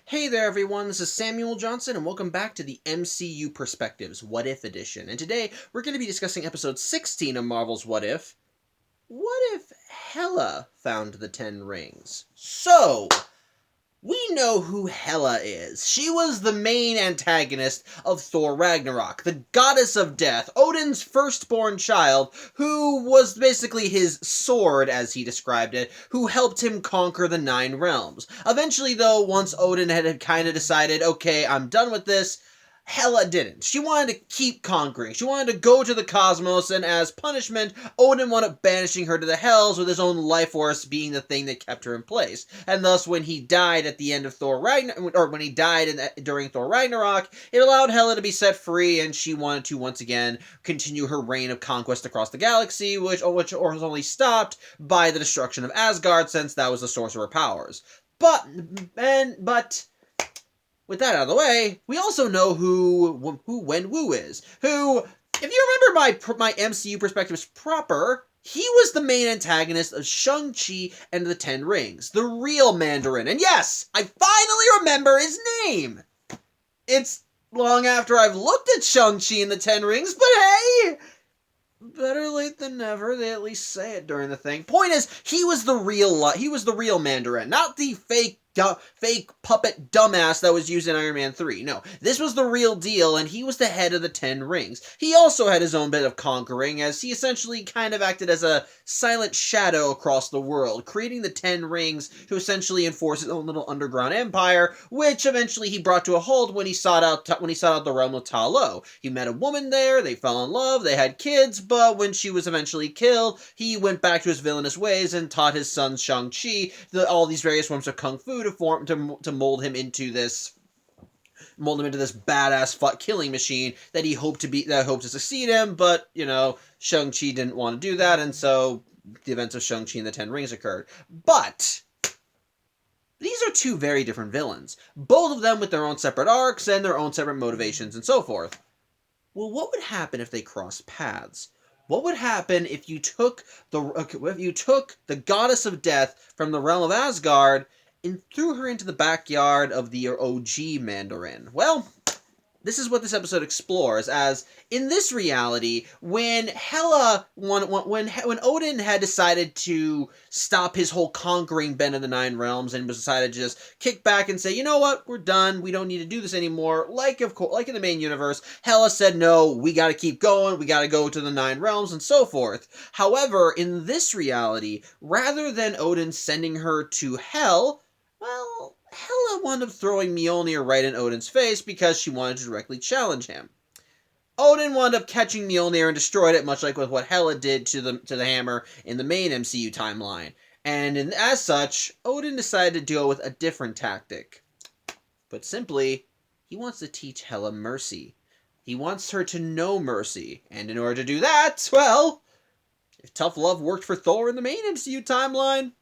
Hey there everyone, this is Samuel Johnson and welcome back to the MCU Perspectives What If Edition. And today we're going to be discussing episode 16 of Marvel's What If. What if Hela found the 10 rings? So, we know who Hela is. She was the main antagonist of Thor Ragnarok, the goddess of death, Odin's firstborn child, who was basically his sword, as he described it, who helped him conquer the 9 realms. Eventually, though, once Odin had kind of decided, okay, I'm done with this, Hela didn't. She wanted to keep conquering. She wanted to go to the cosmos, and as punishment, Odin wound up banishing her to the Hells, with his own life force being the thing that kept her in place. And thus, when he died at the end of Thor Ragnarok, or when he died during Thor Ragnarok, it allowed Hela to be set free, and she wanted to once again continue her reign of conquest across the galaxy, which was only stopped by the destruction of Asgard, since that was the source of her powers. But with that out of the way, we also know who Wenwu is. Who, if you remember my MCU perspectives proper, he was the main antagonist of Shang-Chi and the Ten Rings. The real Mandarin. And yes, I finally remember his name! It's long after I've looked at Shang-Chi and the Ten Rings, but hey! Better late than never. They at least say it during the thing. Point is, he was the real Mandarin, not the fake puppet dumbass that was used in Iron Man 3. No, this was the real deal, and he was the head of the 10 rings. He also had his own bit of conquering, as he essentially kind of acted as a silent shadow across the world, creating the 10 rings to essentially enforce his own little underground empire, which eventually he brought to a halt when he sought out the realm of Ta Lo. He met a woman there, they fell in love, they had kids, but when she was eventually killed, he went back to his villainous ways and taught his son Shang-Chi all these various forms of kung fu to mold him into this badass killing machine that he hoped to succeed him, but Shang-Chi didn't want to do that, and so the events of Shang-Chi and the Ten Rings occurred. But these are two very different villains, both of them with their own separate arcs and their own separate motivations and so forth. Well, what would happen if they crossed paths? What would happen if you took the goddess of death from the realm of Asgard and threw her into the backyard of the OG Mandarin? Well, this is what this episode explores, as in this reality, when Odin had decided to stop his whole conquering bent of the 9 realms and was decided to just kick back and say, you know what, we're done, we don't need to do this anymore, like in the main universe, Hela said, no, we gotta keep going, we gotta go to the 9 realms and so forth. However, in this reality, rather than Odin sending her to Hell, well, Hela wound up throwing Mjolnir right in Odin's face because she wanted to directly challenge him. Odin wound up catching Mjolnir and destroyed it, much like with what Hela did to the hammer in the main MCU timeline. And as such, Odin decided to go with a different tactic. But simply, he wants to teach Hela mercy. He wants her to know mercy. And in order to do that, well, if tough love worked for Thor in the main MCU timeline,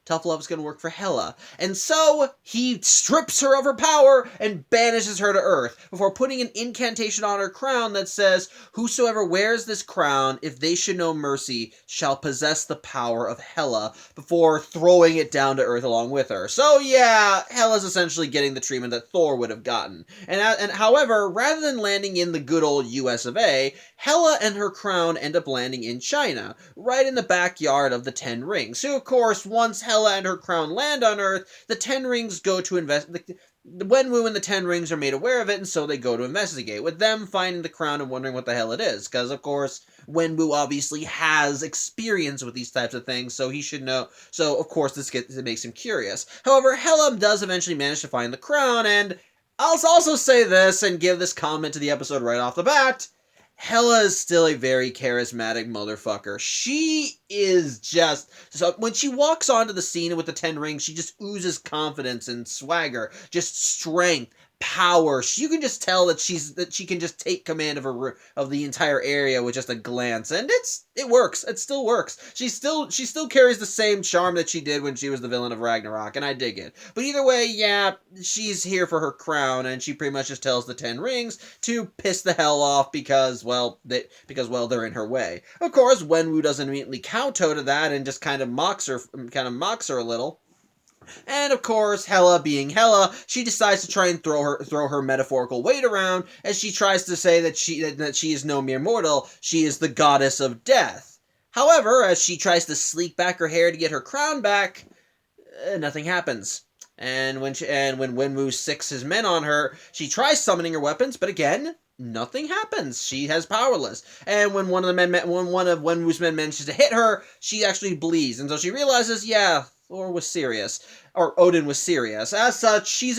tough love is going to work for Hela. And so, he strips her of her power and banishes her to Earth, before putting an incantation on her crown that says, whosoever wears this crown, if they should know mercy, shall possess the power of Hela, before throwing it down to Earth along with her. So yeah, Hela's essentially getting the treatment that Thor would have gotten. And however, rather than landing in the good old US of A, Hela and her crown end up landing in China, right in the backyard of the 10 Rings. So of course, once Hela and her crown land on Earth, the 10 Rings go to the Wenwu and the 10 Rings are made aware of it, and so they go to investigate, with them finding the crown and wondering what the hell it is, because of course, Wenwu obviously has experience with these types of things, so he should know, so of course it makes him curious. However, Hela does eventually manage to find the crown, and I'll also say this, and give this comment to the episode right off the bat, Hela is still a very charismatic motherfucker. She is just... So when she walks onto the scene with the 10 Rings, she just oozes confidence and swagger. Just strength, power. You can just tell that she can just take command of the entire area with just a glance. And it works. It still works. She still carries the same charm that she did when she was the villain of Ragnarok, and I dig it. But either way, yeah, she's here for her crown, and she pretty much just tells the 10 Rings to piss the hell off because they're in her way. Of course, Wenwu doesn't immediately kowtow to that and just kind of mocks her a little. And of course, Hela being Hela, she decides to try and throw her metaphorical weight around as she tries to say that she is no mere mortal, she is the goddess of death. However, as she tries to sleek back her hair to get her crown back, nothing happens. And when Wenwu sicks his men on her, she tries summoning her weapons, but again, nothing happens. She has powerless. And when one of Wenwu's men manages to hit her, she actually bleeds, and so she realizes, yeah, Thor was serious, or Odin was serious. As such, she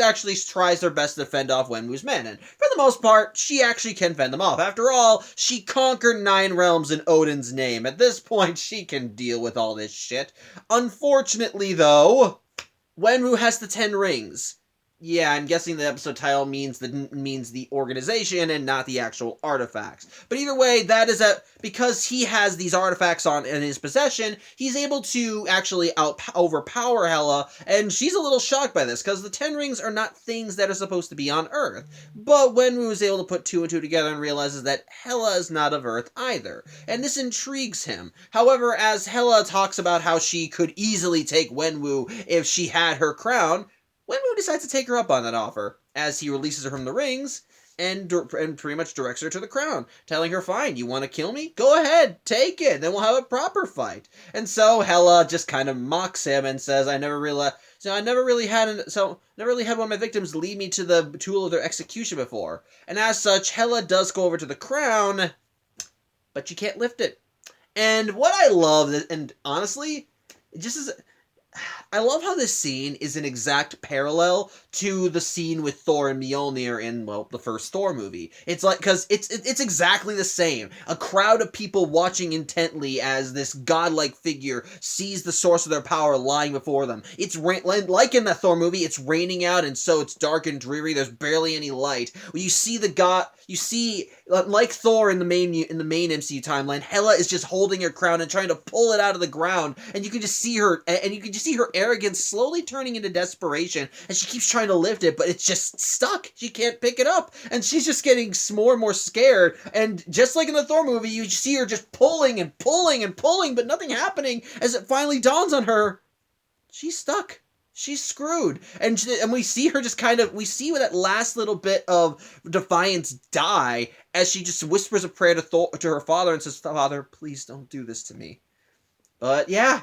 actually tries her best to fend off Wenwu's men, and for the most part, she actually can fend them off. After all, she conquered 9 realms in Odin's name. At this point, she can deal with all this shit. Unfortunately, though, Wenwu has the 10 rings. Yeah, I'm guessing the episode title means the organization and not the actual artifacts. But either way, that is because he has these artifacts in his possession, he's able to actually overpower Hela, and she's a little shocked by this, because the 10 rings are not things that are supposed to be on Earth. But Wenwu is able to put 2 and 2 together and realizes that Hela is not of Earth either, and this intrigues him. However, as Hela talks about how she could easily take Wenwu if she had her crown, Wenwu decides to take her up on that offer, as he releases her from the rings and pretty much directs her to the crown, telling her, fine, you want to kill me? Go ahead, take it, then we'll have a proper fight. And so Hela just kind of mocks him and says, I never really had one of my victims lead me to the tool of their execution before. And as such, Hela does go over to the crown, but she can't lift it. And what I love, and honestly, I love how this scene is an exact parallel to the scene with Thor and Mjolnir in, well, the first Thor movie. It's like, because it's exactly the same. A crowd of people watching intently as this godlike figure sees the source of their power lying before them. It's like in that Thor movie, it's raining out, and so it's dark and dreary. There's barely any light. When you see like Thor in the main MCU timeline, Hela is just holding her crown and trying to pull it out of the ground, and you can just see her, her arrogance slowly turning into desperation, and she keeps trying to lift it, but it's just stuck. She can't pick it up, and she's just getting more and more scared, and just like in the Thor movie, you see her just pulling and pulling and pulling, but nothing happening, as it finally dawns on her, she's stuck. She's screwed. And we see her we see that last little bit of defiance die as she just whispers a prayer to her father and says, Father, please don't do this to me. But yeah,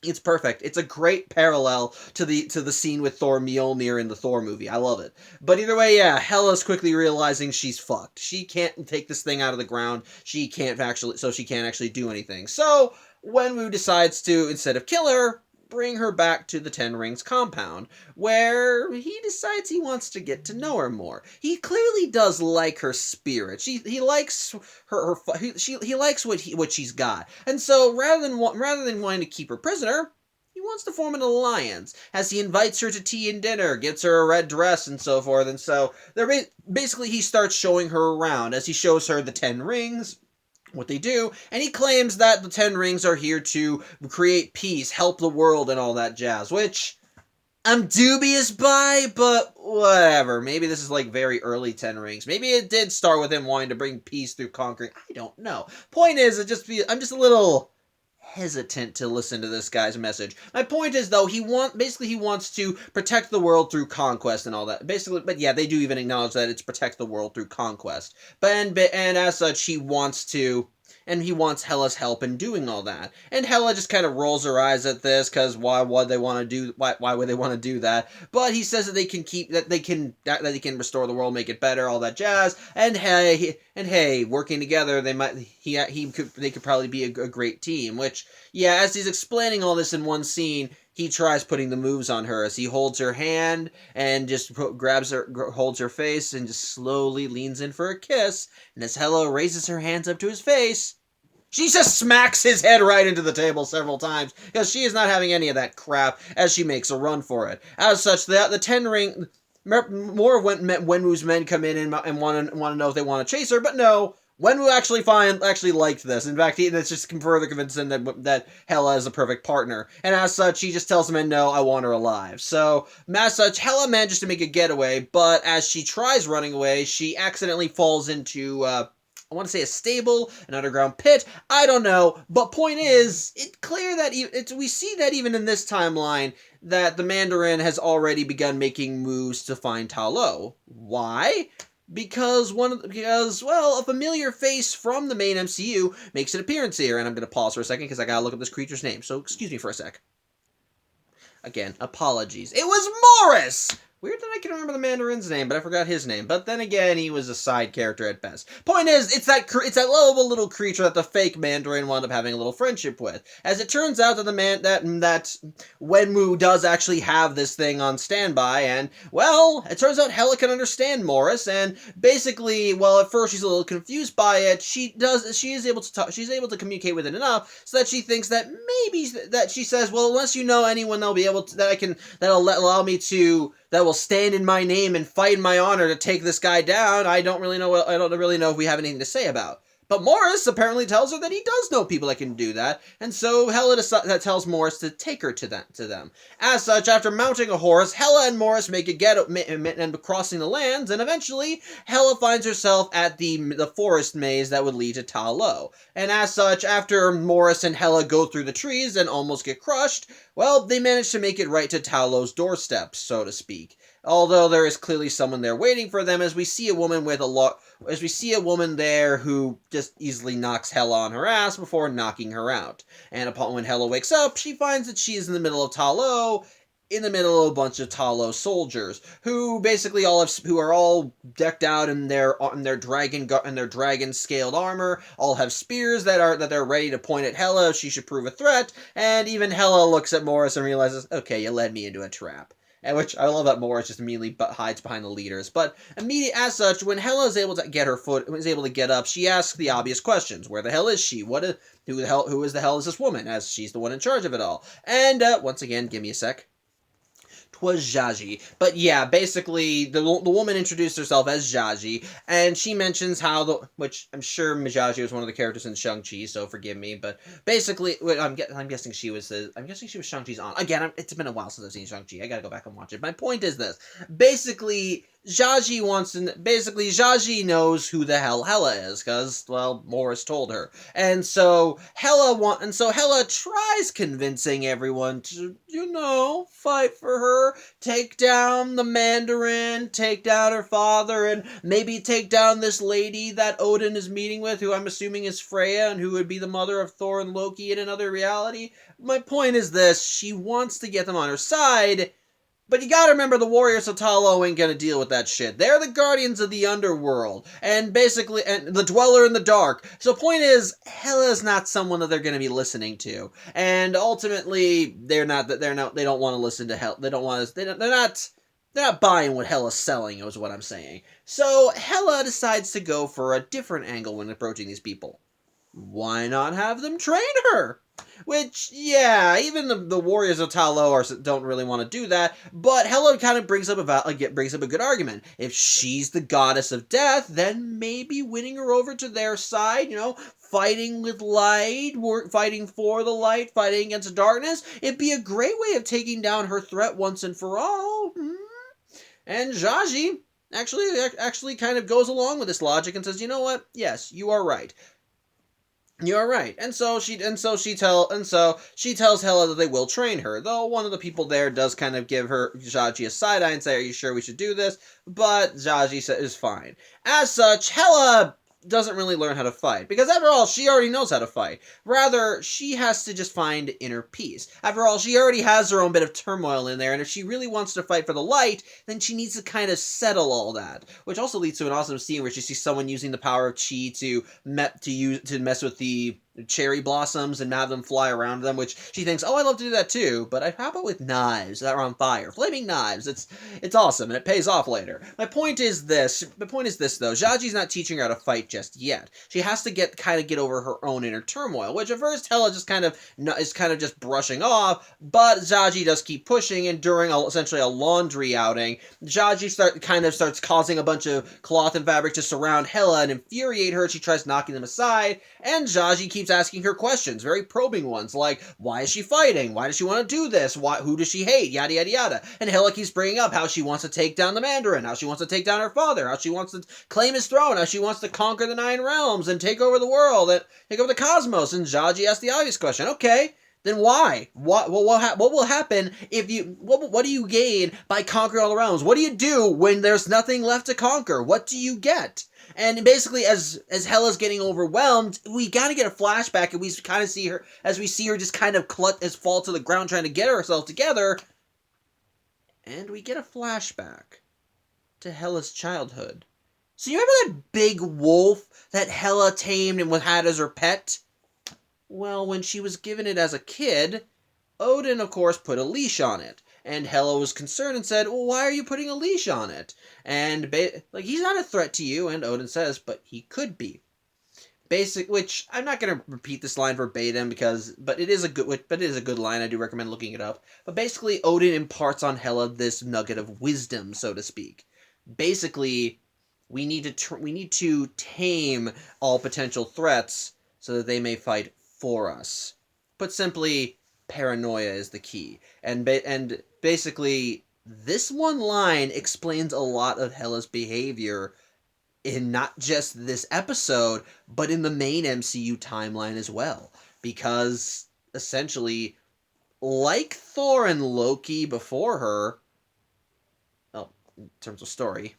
it's perfect. It's a great parallel to the scene with Thor Mjolnir in the Thor movie. I love it. But either way, yeah, Hela's quickly realizing she's fucked. She can't take this thing out of the ground. She can't actually do anything. So Wenwu decides to, instead of kill her, bring her back to the Ten Rings compound, where he decides he wants to get to know her more. He clearly does like her spirit. He likes he likes what she's got, and so rather than wanting to keep her prisoner, he wants to form an alliance, as he invites her to tea and dinner, gets her a red dress, and so forth. And so basically he starts showing her around, as he shows her the 10 rings, what they do, and he claims that the 10 rings are here to create peace, help the world, and all that jazz, which I'm dubious by, but whatever. Maybe this is like very early 10 rings. Maybe it did start with him wanting to bring peace through conquering. I don't know. Point is, I'm just a little hesitant to listen to this guy's message. My point is, though, he wants to protect the world through conquest and all that. Basically, but yeah, they do even acknowledge that it's protect the world through conquest. And as such, he wants Hela's help in doing all that. And Hela just kind of rolls her eyes at this, because why would they want to do that? But he says that they can restore the world, make it better, all that jazz. And hey, working together, they could probably be a great team. Which, yeah, as he's explaining all this in one scene, he tries putting the moves on her, as he holds her hand and just holds her face and just slowly leans in for a kiss. And as Hela raises her hands up to his face, she just smacks his head right into the table several times, because she is not having any of that crap, as she makes a run for it. As such, the 10 ring, more of Wenwu's men come in and want to know if they want to chase her, but no, Wenwu actually liked this. In fact, it's just further convincing that Hela is a perfect partner. And as such, he just tells him, no, I want her alive. So, as such, Hela manages to make a getaway, but as she tries running away, she accidentally falls into I want to say a stable, an underground pit. I don't know, but point is, it's clear that we see that even in this timeline that the Mandarin has already begun making moves to find Ta Lo. Why? Because a familiar face from the main MCU makes an appearance here, and I'm gonna pause for a second because I gotta look up this creature's name. So excuse me for a sec. Again, apologies. It was Morris! Weird that I can remember the Mandarin's name, but I forgot his name. But then again, he was a side character at best. Point is, it's that lovable little creature that the fake Mandarin wound up having a little friendship with. As it turns out that that Wenwu does actually have this thing on standby, and well, it turns out Hela can understand Morris, and basically, well, at first she's a little confused by it. She is able to communicate with it enough so that she thinks that maybe that she says, well, unless you know anyone that'll be able to allow me to. That will stand in my name and fight in my honor to take this guy down. I don't really know if we have anything to say about. But Morris apparently tells her that he does know people that can do that, and so Hela tells Morris to take her to them. As such, after mounting a horse, Hela and Morris make a get and crossing the lands, and eventually Hela finds herself at the forest maze that would lead to Ta Lo. And as such, after Morris and Hela go through the trees and almost get crushed, well, they manage to make it right to Ta Lo's doorstep, so to speak. Although there is clearly someone there waiting for them, as we see a woman there who just easily knocks Hela on her ass before knocking her out. And when Hela wakes up, she finds that she is in the middle of Ta Lo, in the middle of a bunch of Ta Lo soldiers, who basically who are all decked out in their dragon scaled armor, all have spears that they're ready to point at Hela if she should prove a threat, and even Hela looks at Morris and realizes, okay, you led me into a trap. And which I love that Morris just immediately hides behind the leaders. But as such, when Hela is able to get up, she asks the obvious questions: where the hell is she? Who is the hell is this woman? As she's the one in charge of it all. And once again, give me a sec. 'Twas Zsaji. But yeah, basically, the woman introduced herself as Zsaji, and she mentions which I'm sure Zsaji was one of the characters in Shang-Chi, so forgive me, but basically, I'm guessing she was Shang-Chi's aunt. Again, it's been a while since I've seen Shang-Chi, I gotta go back and watch it. My point is this: basically, Zsaji knows who the hell Hela is, because, well, Morris told her. And so Hela tries convincing everyone to, fight for her, take down the Mandarin, take down her father, and maybe take down this lady that Odin is meeting with, who I'm assuming is Freya, and who would be the mother of Thor and Loki in another reality. My point is this: she wants to get them on her side, but you gotta remember, the warriors of Ta Lo ain't gonna deal with that shit. They're the guardians of the underworld, and the dweller in the dark. So point is, Hela's not someone that they're gonna be listening to, and ultimately, they don't want to listen to Hela. They're not buying what Hela's selling, is what I'm saying. So Hela decides to go for a different angle when approaching these people. Why not have them train her? Which, yeah, even the warriors of Ta Lo don't really want to do that, but Hela kind of brings up a good argument. If she's the goddess of death, then maybe winning her over to their side, fighting with light, fighting for the light, fighting against darkness, it'd be a great way of taking down her threat once and for all. And Zsaji actually kind of goes along with this logic and says, you know what? Yes, you are right. You're right. And so she tells Hela that they will train her. Though one of the people there does kind of give Zsaji a side eye and say, "Are you sure we should do this?" But Zsaji is fine. As such, Hela doesn't really learn how to fight, because after all, she already knows how to fight. Rather, she has to just find inner peace. After all, she already has her own bit of turmoil in there, and if she really wants to fight for the light, then she needs to kind of settle all that. Which also leads to an awesome scene where she sees someone using the power of chi to mess with the cherry blossoms and have them fly around them, which she thinks, oh, I'd love to do that too, but how about with knives that are on fire? Flaming knives. It's awesome, and it pays off later. My point is this, though. Zsaji's not teaching her how to fight just yet. She has to get over her own inner turmoil, which at first Hela is kind of just brushing off, but Zsaji does keep pushing, and during essentially a laundry outing, Zsaji starts causing a bunch of cloth and fabric to surround Hela and infuriate her. She tries knocking them aside, and Zsaji keeps keeps asking her questions, very probing ones, like, why is she fighting? Why does she want to do this? Who does she hate? Yada, yada, yada. And Hela keeps bringing up how she wants to take down the Mandarin, how she wants to take down her father, how she wants to claim his throne, how she wants to conquer the 9 realms and take over the world, and take over the cosmos. And Zsaji asks the obvious question, okay, then why? What will happen if you... What do you gain by conquering all the realms? What do you do when there's nothing left to conquer? What do you get? And basically, as Hela's getting overwhelmed, we gotta get a flashback, and we kind of see her, as we see her just kind of fall to the ground trying to get herself together. And we get a flashback to Hela's childhood. So you remember that big wolf that Hela tamed and had as her pet? Well, when she was given it as a kid, Odin, of course, put a leash on it. And Hela was concerned and said, well, why are you putting a leash on it? And, he's not a threat to you, and Odin says, but he could be. Which, I'm not going to repeat this line verbatim, but it is a good line, I do recommend looking it up. But basically, Odin imparts on Hela this nugget of wisdom, so to speak. Basically, we need to tame all potential threats so that they may fight for us. Put simply, paranoia is the key. And basically, this one line explains a lot of Hela's behavior in not just this episode, but in the main MCU timeline as well. Because, essentially, like Thor and Loki before her, well, in terms of story,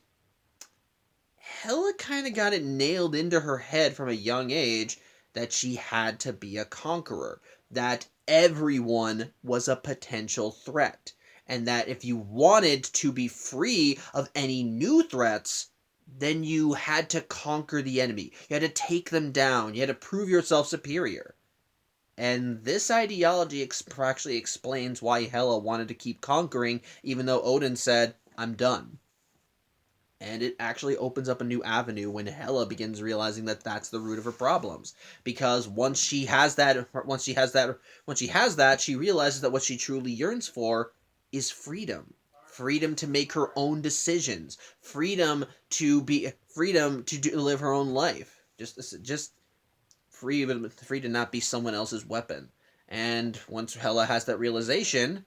Hela kind of got it nailed into her head from a young age that she had to be a conqueror, that everyone was a potential threat, and that if you wanted to be free of any new threats, then you had to conquer the enemy. You had to take them down. You had to prove yourself superior. And this ideology actually explains why Hela wanted to keep conquering, even though Odin said, I'm done. And it actually opens up a new avenue when Hela begins realizing that that's the root of her problems. Because once she has that, she realizes that what she truly yearns for is freedom. Freedom to make her own decisions. Freedom to live her own life. Just free to not be someone else's weapon. And once Hela has that realization,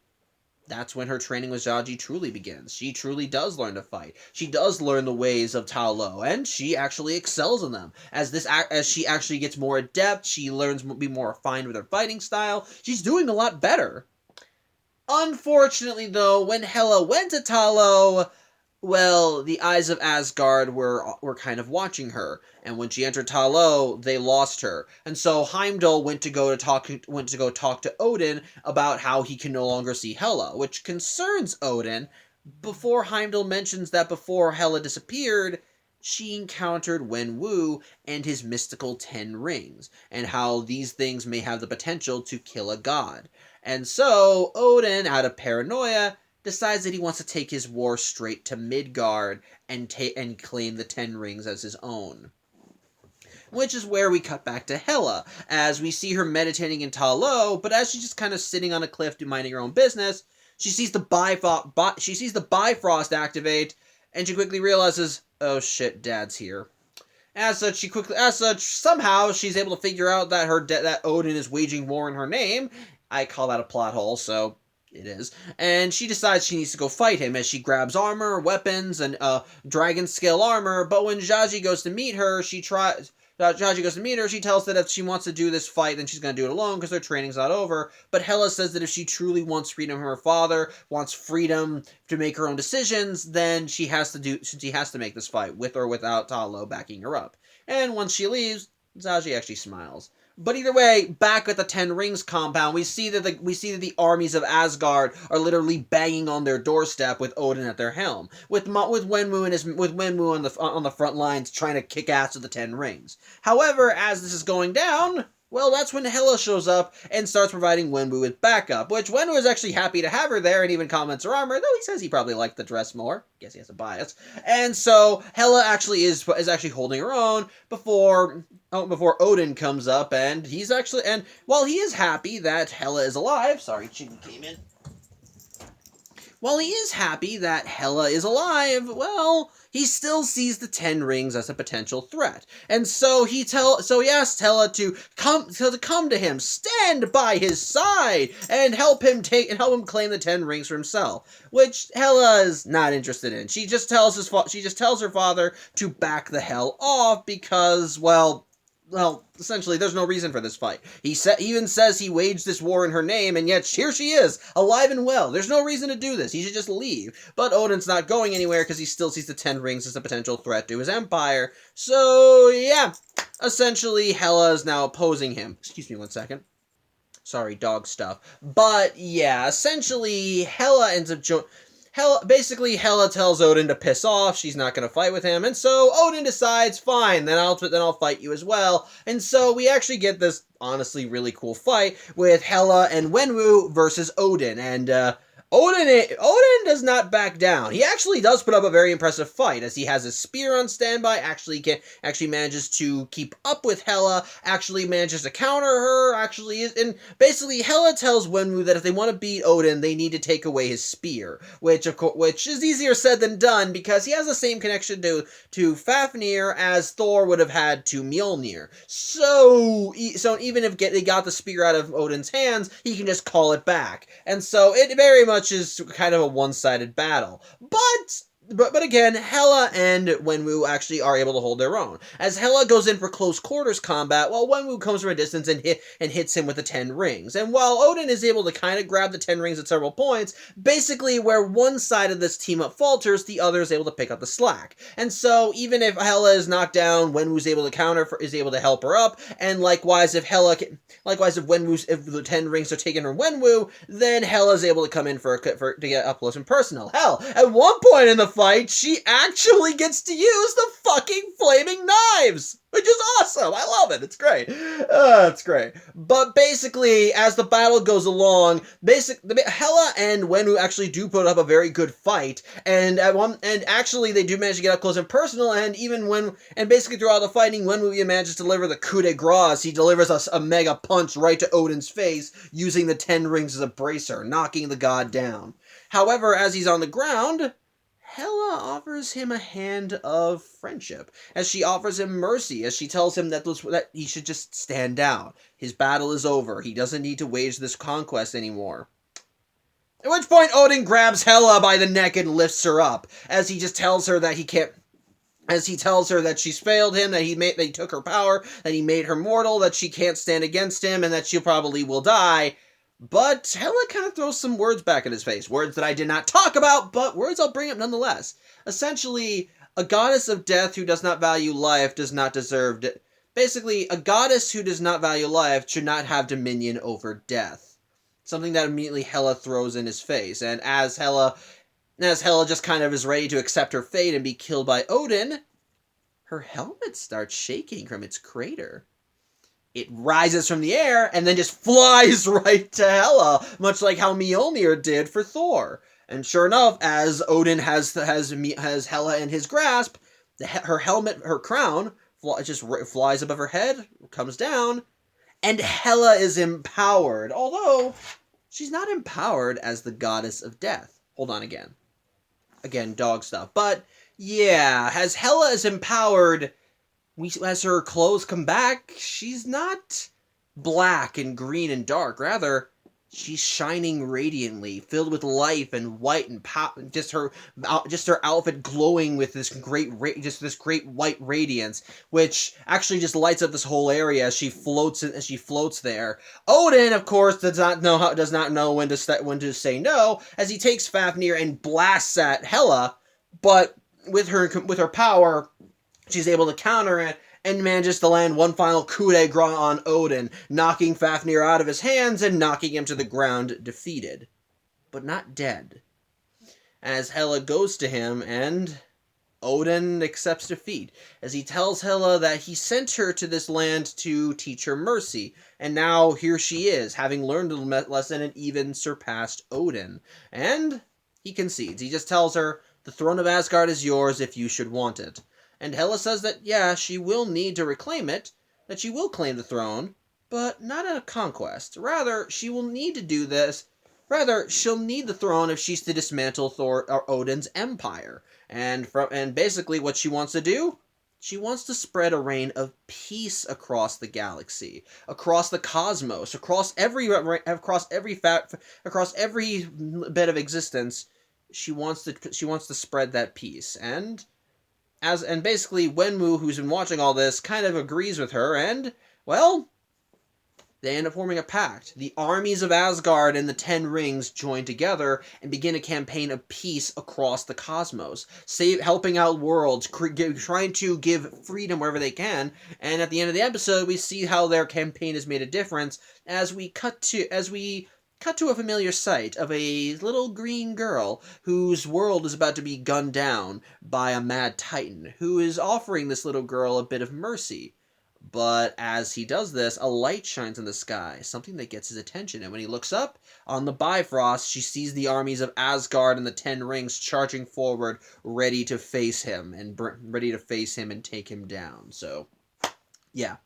that's when her training with Zsaji truly begins. She truly does learn to fight. She does learn the ways of Ta Lo, and she actually excels in them. As she actually gets more adept, she learns to be more refined with her fighting style. She's doing a lot better. Unfortunately, though, when Hela went to Ta Lo, well, the eyes of Asgard were kind of watching her, and when she entered Ta Lo, they lost her. And so Heimdall went to go talk to Odin about how he can no longer see Hela, which concerns Odin. Before Heimdall mentions that before Hela disappeared, she encountered Wenwu and his mystical 10 rings, and how these things may have the potential to kill a god. And so Odin, out of paranoia, decides that he wants to take his war straight to Midgard and claim the 10 rings as his own. Which is where we cut back to Hela, as we see her meditating in Ta Lo, but as she's just kind of sitting on a cliff minding her own business, she sees the Bifrost activate, and she quickly realizes, oh shit, Dad's here. As such, somehow she's able to figure out that that Odin is waging war in her name. I call that a plot hole, so it is. And she decides she needs to go fight him as she grabs armor, weapons, and dragon scale armor. But when Zsaji goes to meet her, she tells her that if she wants to do this fight, then she's going to do it alone because their training's not over. But Hela says that if she truly wants freedom from her father, wants freedom to make her own decisions, then she has to make this fight with or without Ta Lo backing her up. And once she leaves, Zsaji actually smiles. But either way, back at the 10 Rings compound, we see that the armies of Asgard are literally banging on their doorstep with Odin at their helm, with Wenwu on the front lines trying to kick ass with the 10 Rings. However, as this is going down, well, that's when Hela shows up and starts providing Wenwu with backup, which Wenwu is actually happy to have her there and even comments her armor, though he says he probably liked the dress more. Guess he has a bias. And so Hela actually is actually holding her own before Odin comes up, and while he is happy that Hela is alive, sorry, chicken came in. While he is happy that Hela is alive, well, he still sees the Ten Rings as a potential threat, and so he asks Hela to come to him, stand by his side, and help him claim the Ten Rings for himself. Which Hela is not interested in. She just tells her father to back the hell off because, well, essentially, there's no reason for this fight. He even says he waged this war in her name, and yet here she is, alive and well. There's no reason to do this. He should just leave. But Odin's not going anywhere because he still sees the Ten Rings as a potential threat to his empire. So, yeah. Essentially, Hela is now opposing him. Excuse me one second. Sorry, dog stuff. But, yeah, essentially, Hela ends up Hela tells Odin to piss off. She's not going to fight with him, and so Odin decides, fine, then I'll fight you as well. And so we actually get this honestly really cool fight with Hela and Wenwu versus Odin, and Odin does not back down. He actually does put up a very impressive fight, as he has his spear on standby, actually manages to keep up with Hela, actually manages to counter her, and basically Hela tells Wenwu that if they want to beat Odin, they need to take away his spear, which is easier said than done, because he has the same connection to Fafnir as Thor would have had to Mjolnir. So even if they got the spear out of Odin's hands, he can just call it back. And so it very much is kind of a one-sided battle. But again, Hela and Wenwu actually are able to hold their own, as Hela goes in for close quarters combat, while Wenwu comes from a distance and hits him with the 10 rings. And while Odin is able to kind of grab the 10 rings at several points, basically where one side of this team-up falters, the other is able to pick up the slack. And so even if Hela is knocked down, Wenwu's able to is able to help her up, and likewise if the 10 rings are taken from Wenwu, then Hela is able to come in to get up close and personal. Hell, at one point in the fight, she actually gets to use the fucking flaming knives, which is awesome. I love it. It's great. It's great. But basically, as the battle goes along, Hela and Wenwu actually do put up a very good fight, and actually they do manage to get up close and personal, and basically throughout the fighting, Wenwu even manages to deliver the coup de grace. He delivers a mega punch right to Odin's face, using the 10 rings as a bracer, knocking the god down. However, as he's on the ground, Hela offers him a hand of friendship, as she offers him mercy, as she tells him that he should just stand down. His battle is over. He doesn't need to wage this conquest anymore. At which point, Odin grabs Hela by the neck and lifts her up, as he just tells her that he can't. As he tells her that she's failed him, that he took her power, that he made her mortal, that she can't stand against him, and that she probably will die. But Hela kind of throws some words back in his face. Words that I did not talk about, but words I'll bring up nonetheless. Essentially, a goddess of death who does not value life does not deserve it. Basically, a goddess who does not value life should not have dominion over death. Something that immediately Hela throws in his face. And as Hela just kind of is ready to accept her fate and be killed by Odin, her helmet starts shaking from its crater. It rises from the air and then just flies right to Hela, much like how Mjolnir did for Thor. And sure enough, as Odin has Hela in his grasp, her crown just flies above her head, comes down, and Hela is empowered. Although, she's not empowered as the goddess of death. Hold on again. Again, dog stuff. But, yeah, as Hela is empowered, as her clothes come back, she's not black and green and dark. Rather, she's shining radiantly, filled with life and white and just her outfit glowing with this great white radiance, which actually just lights up this whole area as she floats there. Odin, of course, does not know when to say no, as he takes Fafnir and blasts at Hela, but with her power, she's able to counter it and manages to land one final coup de grace on Odin, knocking Fafnir out of his hands and knocking him to the ground defeated, but not dead. As Hela goes to him, and Odin accepts defeat, as he tells Hela that he sent her to this land to teach her mercy, and now here she is, having learned the lesson and even surpassed Odin. And he concedes. He just tells her, the throne of Asgard is yours if you should want it. And Hela says that, yeah, she will need to reclaim it, that she will claim the throne, but not in a conquest. Rather, she will need to do this Rather, she'll need the throne if she's to dismantle Odin's empire. And basically what she wants to do, she wants to spread a reign of peace across the galaxy, across the cosmos, across every bit of existence. She wants to spread that peace. And basically Wenwu, who's been watching all this, kind of agrees with her, and well, they end up forming a pact. The armies of Asgard and the Ten Rings join together and begin a campaign of peace across the cosmos, helping out worlds, trying to give freedom wherever they can. And at the end of the episode, we see how their campaign has made a difference as we cut to a familiar sight of a little green girl whose world is about to be gunned down by a mad titan, who is offering this little girl a bit of mercy. But as he does this, a light shines in the sky, something that gets his attention, and when he looks up, on the Bifrost, she sees the armies of Asgard and the Ten Rings charging forward, ready to face him and take him down. So, yeah,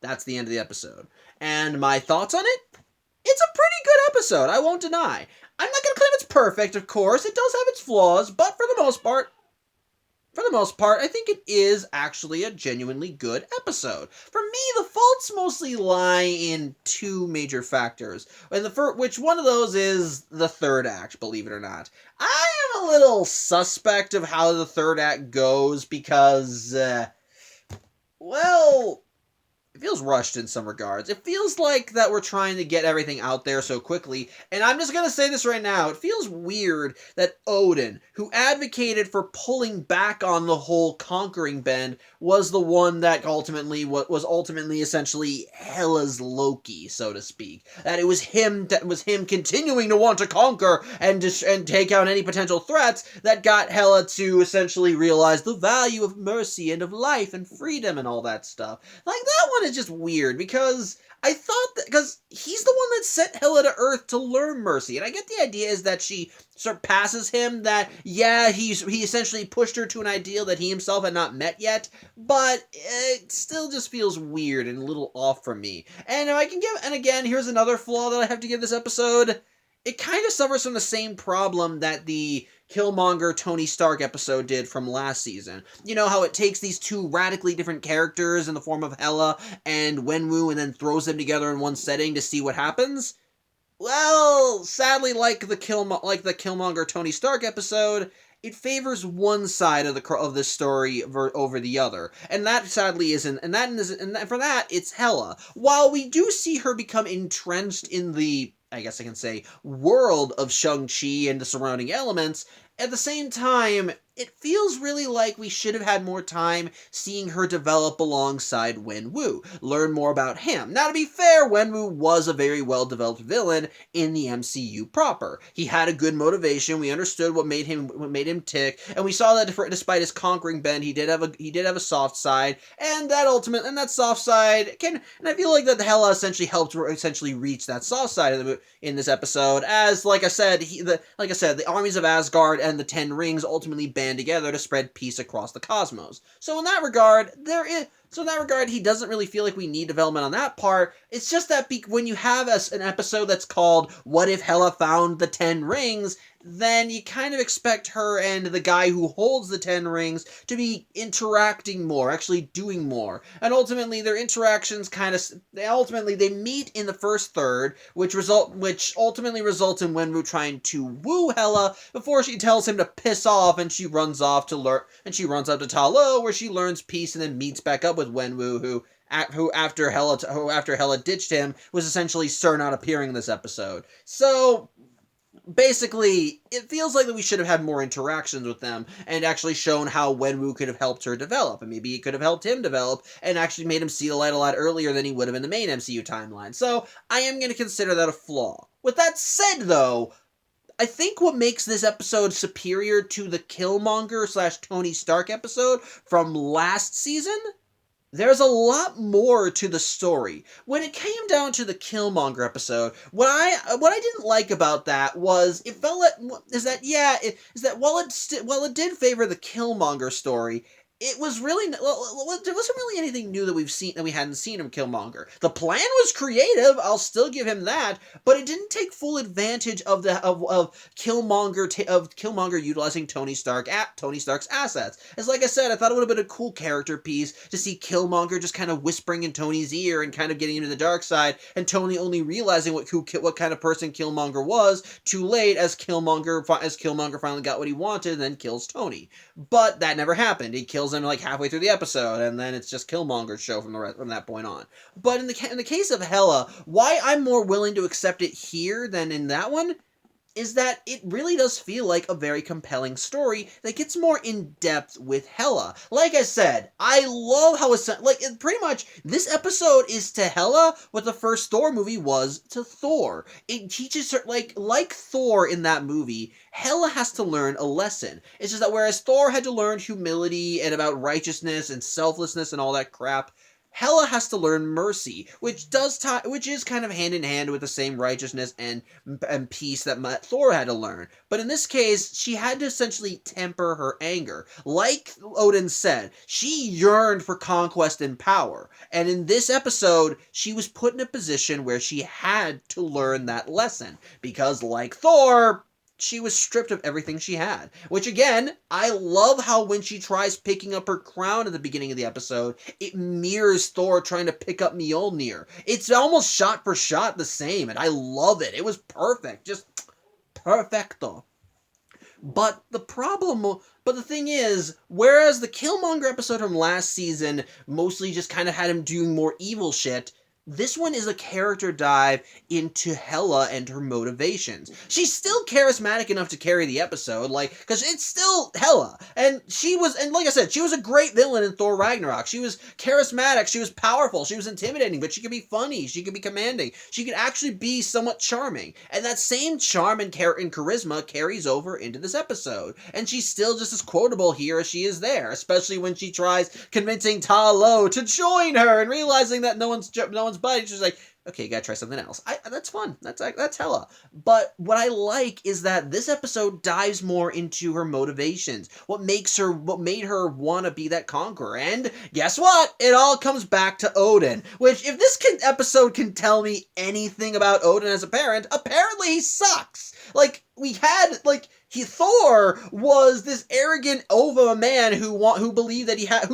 that's the end of the episode. And my thoughts on it? It's a pretty good episode, I won't deny. I'm not going to claim it's perfect, of course. It does have its flaws, but for the most part, I think it is actually a genuinely good episode. For me, the faults mostly lie in two major factors. And which one of those is the third act, believe it or not. I am a little suspect of how the third act goes because, well, it feels rushed in some regards. It feels like that we're trying to get everything out there so quickly, and I'm just going to say this right now. It feels weird that Odin, who advocated for pulling back on the whole conquering bend, was the one that was ultimately essentially Hela's Loki, so to speak. That it was him continuing to want to conquer and take out any potential threats that got Hela to essentially realize the value of mercy and of life and freedom and all that stuff. Like, that one is just weird because I thought that because he's the one that sent Hela to Earth to learn mercy, and I get the idea is that she surpasses him. That he essentially pushed her to an ideal that he himself had not met yet, but it still just feels weird and a little off for me. And again, here's another flaw that I have to give this episode. It kind of suffers from the same problem that the Killmonger Tony Stark episode did from last season. You know how it takes these two radically different characters in the form of Hela and Wenwu and then throws them together in one setting to see what happens? Well, sadly, like the Killmonger Tony Stark episode, it favors one side of the story over the other, and that sadly isn't. For that, it's Hela. While we do see her become entrenched in the, I guess I can say, world of Shang-Chi and the surrounding elements, at the same time, it feels really like we should have had more time seeing her develop alongside Wenwu, learn more about him. Now, to be fair, Wenwu was a very well-developed villain in the MCU proper. He had a good motivation. We understood what made him tick, and we saw that despite his conquering bend, he did have a soft side, and that soft side and I feel like that Hela essentially helped reach that soft side in this episode, as like I said, the armies of Asgard and the Ten Rings ultimately band together to spread peace across the cosmos. So in that regard, he doesn't really feel like we need development on that part. It's just that when you have an episode that's called "What If Hela Found the Ten Rings," then you kind of expect her and the guy who holds the Ten Rings to be interacting more, actually doing more. And ultimately, their interactions they meet in the first third, which ultimately results in Wenwu trying to woo Hela before she tells him to piss off, and she runs up to Ta Lo, where she learns peace and then meets back up with Wenwu, who after Hela ditched him was essentially not appearing in this episode. So basically, it feels like that we should have had more interactions with them and actually shown how Wenwu could have helped her develop, and maybe it could have helped him develop and actually made him see the light a lot earlier than he would have in the main MCU timeline. So I am going to consider that a flaw. With that said, though, I think what makes this episode superior to the Killmonger/Tony Stark episode from last season, there's a lot more to the story. When it came down to the Killmonger episode, what I didn't like about that was while it did favor the Killmonger story, it was really there wasn't really anything new that we hadn't seen from Killmonger. The plan was creative. I'll still give him that, but it didn't take full advantage of Killmonger utilizing Tony Stark's assets. As like I said, I thought it would have been a cool character piece to see Killmonger just kind of whispering in Tony's ear and kind of getting into the dark side, and Tony only realizing what kind of person Killmonger was too late as Killmonger finally got what he wanted and then kills Tony. But that never happened. He kills him like halfway through the episode, and then it's just Killmonger's show from that point on. But in the case of Hela, why I'm more willing to accept it here than in that one is that it really does feel like a very compelling story that gets more in-depth with Hela. Like I said, I love how pretty much this episode is to Hela what the first Thor movie was to Thor. It teaches her, like Thor in that movie, Hela has to learn a lesson. It's just that whereas Thor had to learn humility and about righteousness and selflessness and all that crap, Hela has to learn mercy, which is kind of hand in hand with the same righteousness and peace that Thor had to learn. But in this case, she had to essentially temper her anger. Like Odin said, she yearned for conquest and power. And in this episode, she was put in a position where she had to learn that lesson. Because like Thor, she was stripped of everything she had. Which again, I love how when she tries picking up her crown at the beginning of the episode, it mirrors Thor trying to pick up Mjolnir. It's almost shot for shot the same, and I love it. It was perfect. Just perfecto. But the thing is, whereas the Killmonger episode from last season mostly just kind of had him doing more evil shit, this one is a character dive into Hela and her motivations. She's still charismatic enough to carry the episode, because it's still Hela. And like I said, she was a great villain in Thor Ragnarok. She was charismatic, she was powerful, she was intimidating, but she could be funny, she could be commanding, she could actually be somewhat charming. And that same charm and charisma carries over into this episode. And she's still just as quotable here as she is there, especially when she tries convincing Ta Lo to join her and realizing that no one's buddy. She's like, okay, you gotta try something else. That's fun. That's Hela. But what I like is that this episode dives more into her motivations. What made her want to be that conqueror. And guess what? It all comes back to Odin. Which, if this episode can tell me anything about Odin as a parent, apparently he sucks. Thor was this arrogant oaf of a man who believed he had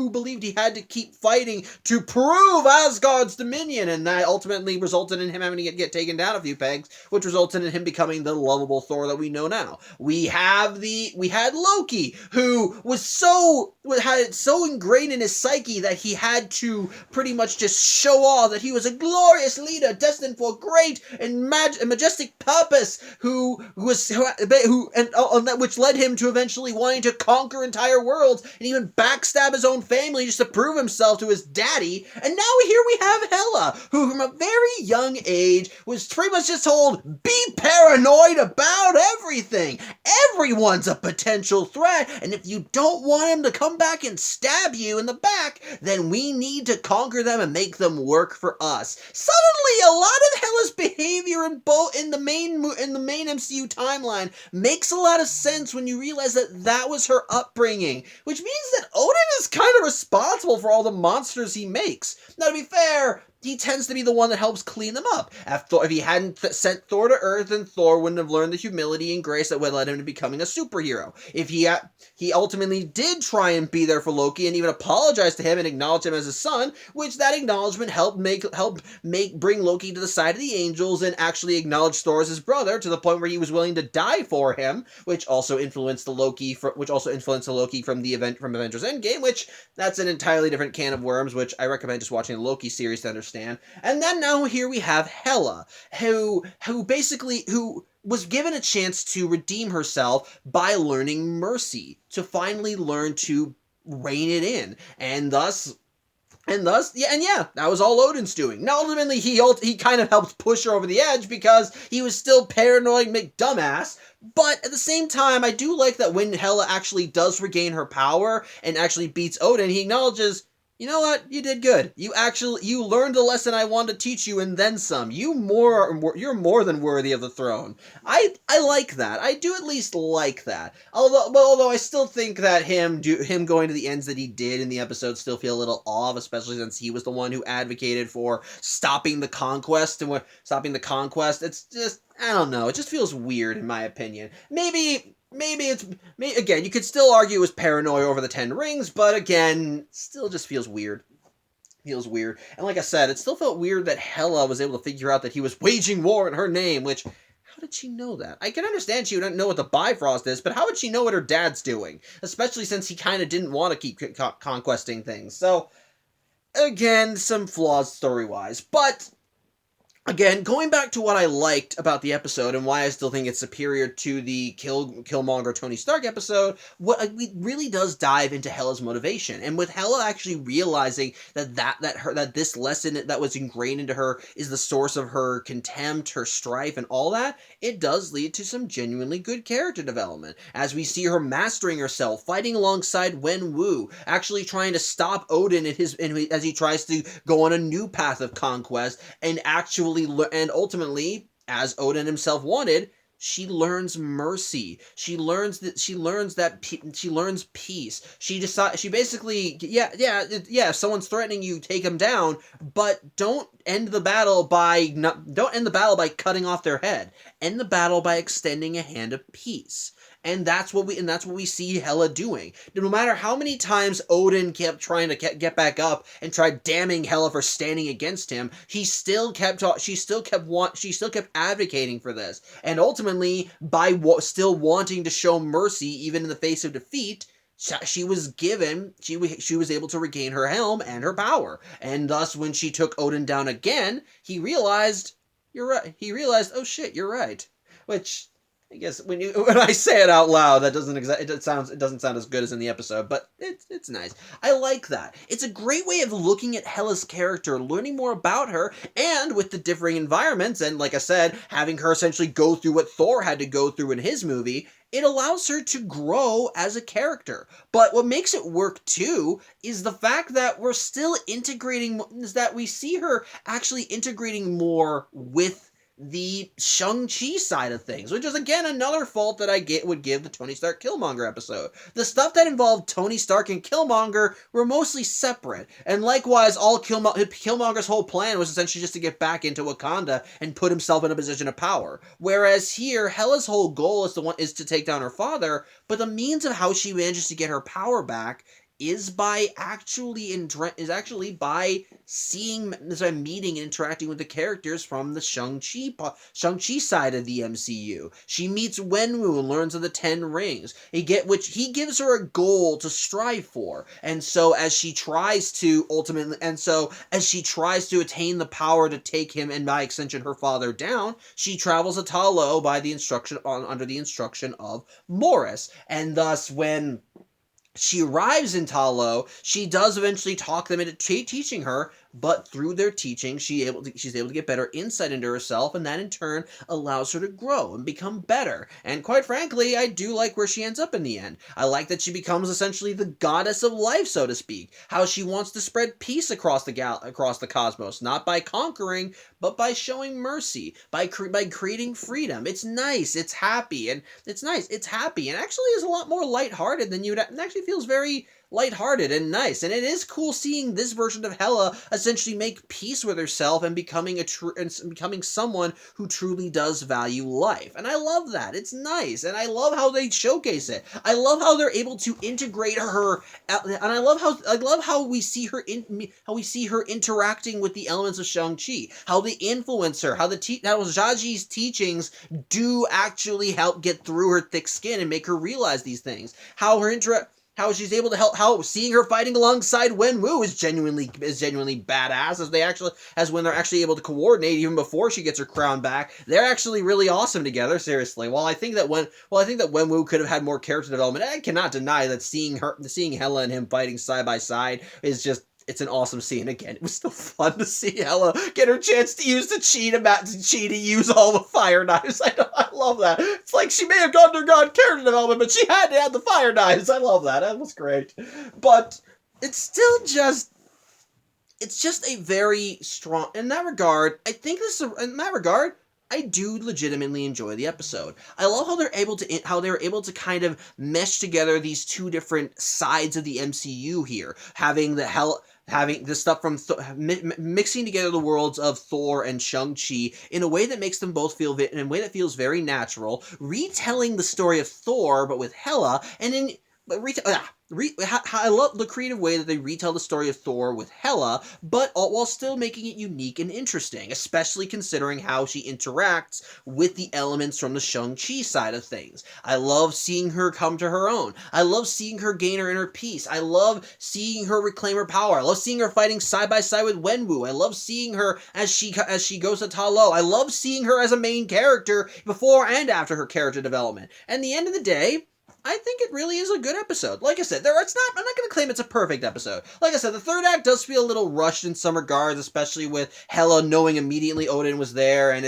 to keep fighting to prove Asgard's dominion, and that ultimately resulted in him having to get taken down a few pegs, which resulted in him becoming the lovable Thor that we know now. We had Loki, who had it so ingrained in his psyche that he had to pretty much just show off that he was a glorious leader destined for great and majestic purpose, which led him to eventually wanting to conquer entire worlds and even backstab his own family just to prove himself to his daddy. And now here we have Hela, who from a very young age was pretty much just told, be paranoid about everything. Everyone's a potential threat, and if you don't want him to come back and stab you in the back, then we need to conquer them and make them work for us. Suddenly, a lot of Hela's behavior in the main MCU timeline makes a lot of sense when you realize that was her upbringing, which means that Odin is kind of responsible for all the monsters he makes. Now, to be fair, he tends to be the one that helps clean them up. If he hadn't sent Thor to Earth, then Thor wouldn't have learned the humility and grace that would lead him to becoming a superhero. If he ultimately did try and be there for Loki and even apologize to him and acknowledge him as his son, which that acknowledgement helped bring Loki to the side of the angels and actually acknowledge Thor as his brother to the point where he was willing to die for him, which also influenced the Loki from Avengers Endgame, which that's an entirely different can of worms, which I recommend just watching the Loki series to understand. And then now here we have Hela, who was given a chance to redeem herself by learning mercy, to finally learn to rein it in, and thus, that was all Odin's doing. Now, ultimately, he kind of helped push her over the edge because he was still paranoid McDumbass. But at the same time, I do like that when Hela actually does regain her power and actually beats Odin, he acknowledges, You know what? You did good. You learned the lesson I wanted to teach you and then some. You're more than worthy of the throne. I like that. I do at least like that. Although I still think that him going to the ends that he did in the episode still feel a little off, especially since he was the one who advocated for stopping the conquest It's just, I don't know. It just feels weird in my opinion. Again, you could still argue it was paranoia over the Ten Rings, but again, still just feels weird. And like I said, it still felt weird that Hela was able to figure out that he was waging war in her name, which, how did she know that? I can understand she wouldn't know what the Bifrost is, but how would she know what her dad's doing? Especially since he kind of didn't want to keep conquesting things. So, again, some flaws story-wise, but again, going back to what I liked about the episode and why I still think it's superior to the Killmonger Tony Stark episode, it really does dive into Hela's motivation, and with Hela actually realizing that this lesson that was ingrained into her is the source of her contempt, her strife, and all that, it does lead to some genuinely good character development, as we see her mastering herself, fighting alongside Wenwu, actually trying to stop Odin as he tries to go on a new path of conquest, and ultimately, as Odin himself wanted, she learns mercy. She learns peace. She basically, if someone's threatening you, take them down, but don't end the battle by cutting off their head. End the battle by extending a hand of peace. And that's what we see Hela doing. No matter how many times Odin kept trying to get back up and tried damning Hela for standing against him, she still kept advocating for this. And ultimately, by still wanting to show mercy even in the face of defeat, she was able to regain her helm and her power. And thus, when she took Odin down again, he realized, oh shit, you're right. Which, I guess when I say it out loud, it doesn't sound as good as in the episode, but it's nice. I like that. It's a great way of looking at Hela's character, learning more about her, and with the differing environments, and like I said, having her essentially go through what Thor had to go through in his movie, it allows her to grow as a character. But what makes it work too is the fact that we see her actually integrating more with the Shang-Chi side of things, which is again another fault that I would give the Tony Stark Killmonger episode. The stuff that involved Tony Stark and Killmonger were mostly separate, and likewise, all Killmonger's whole plan was essentially just to get back into Wakanda and put himself in a position of power. Whereas here, Hela's whole goal is to take down her father, but the means of how she manages to get her power back is by meeting and interacting with the characters from the Shang-Chi side of the MCU. She meets Wenwu and learns of the Ten Rings. He gives her a goal to strive for. And so as she tries to attain the power to take him and by extension her father down, she travels to Ta Lo under the instruction of Morris. And thus when she arrives in Ta Lo, she does eventually talk them into teaching her, but through their teaching, she's able to get better insight into herself, and that in turn allows her to grow and become better. And quite frankly, I do like where she ends up in the end. I like that she becomes essentially the goddess of life, so to speak. How she wants to spread peace across the cosmos, not by conquering, but by showing mercy, by creating freedom. It's nice, it's happy, and actually is a lot more lighthearted than it actually feels very lighthearted and nice, and it is cool seeing this version of Hela essentially make peace with herself and becoming someone who truly does value life. And I love that. It's nice, and I love how they showcase it. I love how they're able to integrate her, and I love how we see her interacting with the elements of Shang-Chi, how they influence her, how Zhaji's teachings do actually help get through her thick skin and make her realize these things. How she's able to help, how seeing her fighting alongside Wenwu is genuinely badass, as when they're actually able to coordinate even before she gets her crown back. They're actually really awesome together, seriously. While I think that Wenwu could have had more character development, I cannot deny that seeing Hela and him fighting side by side is just, it's an awesome scene. Again, it was still fun to see Hela get her chance to use the chi to use all the fire knives. I love that. It's like she may have undergone character development, but she had to have the fire knives. I love that. That was great. But it's still just it's just a very strong, in that regard, I think this is, in that regard, I do legitimately enjoy the episode. I love how they're able to kind of mesh together these two different sides of the MCU here, having the stuff from mixing together the worlds of Thor and Shang-Chi in a way that makes them both feel in a way that feels very natural, retelling the story of Thor but with Hela, and in I love the creative way that they retell the story of Thor with Hela, but while still making it unique and interesting, especially considering how she interacts with the elements from the Shang-Chi side of things. I love seeing her come to her own. I love seeing her gain her inner peace. I love seeing her reclaim her power. I love seeing her fighting side by side with Wenwu. I love seeing her as she goes to Ta Lo. I love seeing her as a main character before and after her character development. And at the end of the day, I think it really is a good episode. Like I said, I'm not going to claim it's a perfect episode. Like I said, the third act does feel a little rushed in some regards, especially with Hela knowing immediately Odin was there, and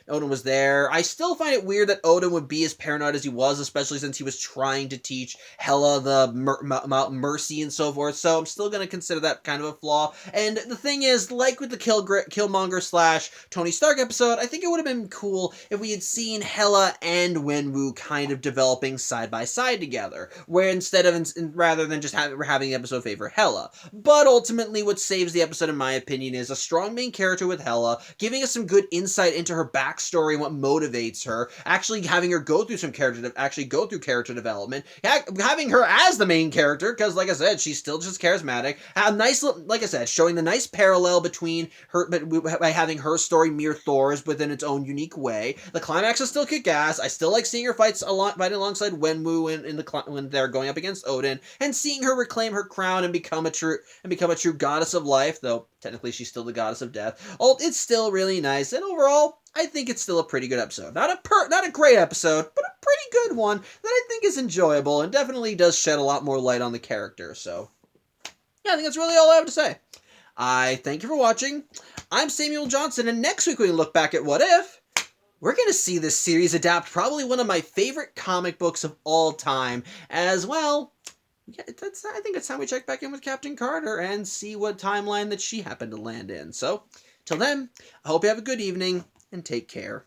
Odin was there. I still find it weird that Odin would be as paranoid as he was, especially since he was trying to teach Hela the mercy and so forth, so I'm still going to consider that kind of a flaw. And the thing is, like with the Killmonger / Tony Stark episode, I think it would have been cool if we had seen Hela and Wenwu kind of developing side by side together, where rather than just having the episode favor Hela. But ultimately, what saves the episode, in my opinion, is a strong main character with Hela, giving us some good insight into her backstory and what motivates her, actually having her go through character development, having her as the main character, because like I said, she's still just charismatic. Like I said, showing the nice parallel between her, by having her story mirror Thor's within its own unique way. The climax is still kick-ass. I still like seeing her fighting alongside Wenwu when they're going up against Odin, and seeing her reclaim her crown and become a true goddess of life, though technically she's still the goddess of death. It's still really nice, and overall, I think it's still a pretty good episode. Not a great episode, but a pretty good one that I think is enjoyable and definitely does shed a lot more light on the character. So, yeah, I think that's really all I have to say. I thank you for watching. I'm Samuel Johnson, and next week we can look back at What If. We're going to see this series adapt probably one of my favorite comic books of all time, as well. Yeah, I think it's time we check back in with Captain Carter and see what timeline that she happened to land in. So, till then, I hope you have a good evening, and take care.